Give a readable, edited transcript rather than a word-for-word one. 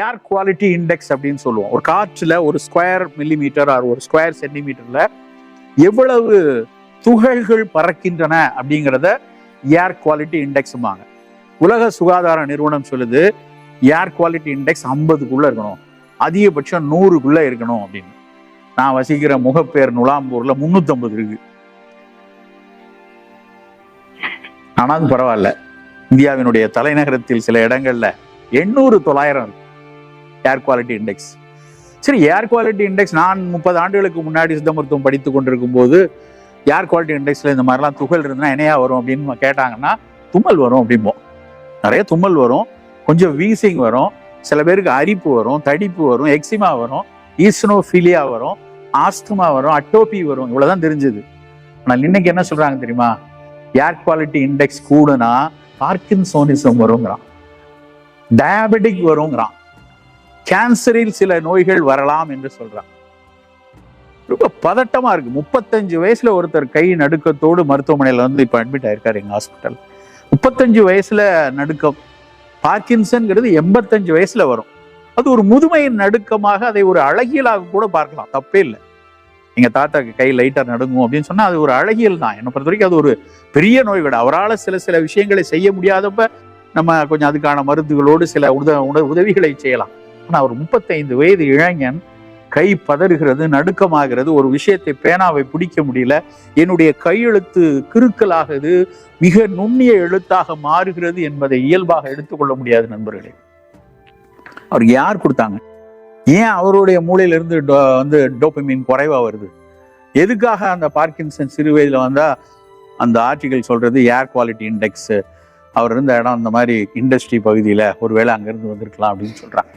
ஏர் quality index அப்படின்னு சொல்லுவோம். ஒரு காற்றுல ஒரு ஸ்கொயர் மில்லிமீட்டர் ஒரு ஸ்கொயர் சென்டிமீட்டர்ல எவ்வளவு துகள்கள் பறக்கின்றன அப்படிங்கிறத ஏர் குவாலிட்டி இண்டெக்ஸ்பாங்க. உலக சுகாதார நிறுவனம் சொல்லுது ஏர் குவாலிட்டி இண்டெக்ஸ் 50க்குள்ள இருக்கணும், அதிகபட்சம் 100க்குள்ள இருக்கணும் அப்படின்னு. நான் வசிக்கிற முகப்பேர் நுலாம்பூர்ல 350 இருக்கு. ஆனாலும் பரவாயில்ல, இந்தியாவினுடைய தலைநகரத்தில் சில இடங்கள்ல 800 900 இருக்கு ஏர் குவாலிட்டி இண்டெக்ஸ். சரி, ஏர் குவாலிட்டி இண்டெக்ஸ் நான் 30 ஆண்டுகளுக்கு முன்னாடி சித்த மருத்துவம் படித்து கொண்டிருக்கும் போது ஏர் குவாலிட்டி இண்டெக்ஸ்ல இந்த மாதிரிலாம் துகள் இருந்தா என்னையா வரும் அப்படின்னு கேட்டாங்கன்னா தும்மல் வரும் அப்படிம்போம். நிறைய தும்மல் வரும், கொஞ்சம் வீசிங் வரும், சில பேருக்கு அரிப்பு வரும், தடிப்பு வரும், எக்ஸிமா வரும், ஈஸ்னோஃபீலியா வரும், ஆஸ்துமா வரும், அட்டோபி வரும். இவ்வளவுதான் தெரிஞ்சது. ஆனால் இன்னைக்கு என்ன சொல்றாங்க தெரியுமா? ஏர் குவாலிட்டி இண்டெக்ஸ் கூடனா பார்க்கின்சோனிசம் வருங்கிறான், டயபெட்டிக் வருங்கிறான், கேன்சரில் சில நோய்கள் வரலாம் என்று சொல்றான். ரொம்ப பதட்டமா இருக்கு. 35 வயசுல ஒருத்தர் கை நடுக்கத்தோடு மருத்துவமனையில வந்து இப்ப அட்மிட் ஆயிருக்காரு எங்க ஹாஸ்பிட்டல். 35 வயசுல நடுக்கம். பார்க்கின்சன்ங்கிறது 85 வயசுல வரும். அது ஒரு முதுமையின் நடுக்கமாக, அதை ஒரு அழகியலாக கூட பார்க்கலாம், தப்பே இல்லை. எங்க தாத்தாக்கு கை லைட்டா நடுங்கும் அப்படின்னு சொன்னா அது ஒரு அழகியல் தான். என்னை பொறுத்த வரைக்கும் அது ஒரு பெரிய நோய் கூட. அவரால் சில விஷயங்களை செய்ய முடியாதப்ப நம்ம கொஞ்சம் அதுக்கான மருந்துகளோடு சில உதவிகளை செய்யலாம். ஆனா ஒரு 35 வயது இளைஞன் கை பதறுகிறது, நடுக்கமாகிறது, ஒரு விஷயத்தை பேனாவை பிடிக்க முடியல, என்னுடைய கையெழுத்து கிறுக்கலாகுது, மிக நுண்ணிய எழுத்தாக மாறுகிறது என்பதை இயல்பாக எடுத்துக்கொள்ள முடியாது நண்பர்களே. அவருக்கு யார் கொடுத்தாங்க? ஏன் அவருடைய மூளையிலிருந்து வந்து டோபமைன் குறைவா வருது? எதுக்காக அந்த பார்க்கின்சன் சிறு வயதுல வந்தா அந்த ஆர்டிகல் சொல்றது ஏர் குவாலிட்டி இண்டெக்ஸ், அவர் இருந்த இடம் அந்த மாதிரி இண்டஸ்ட்ரி பகுதியில, ஒருவேளை அங்கிருந்து வந்திருக்கலாம் அப்படின்னு சொல்றாங்க.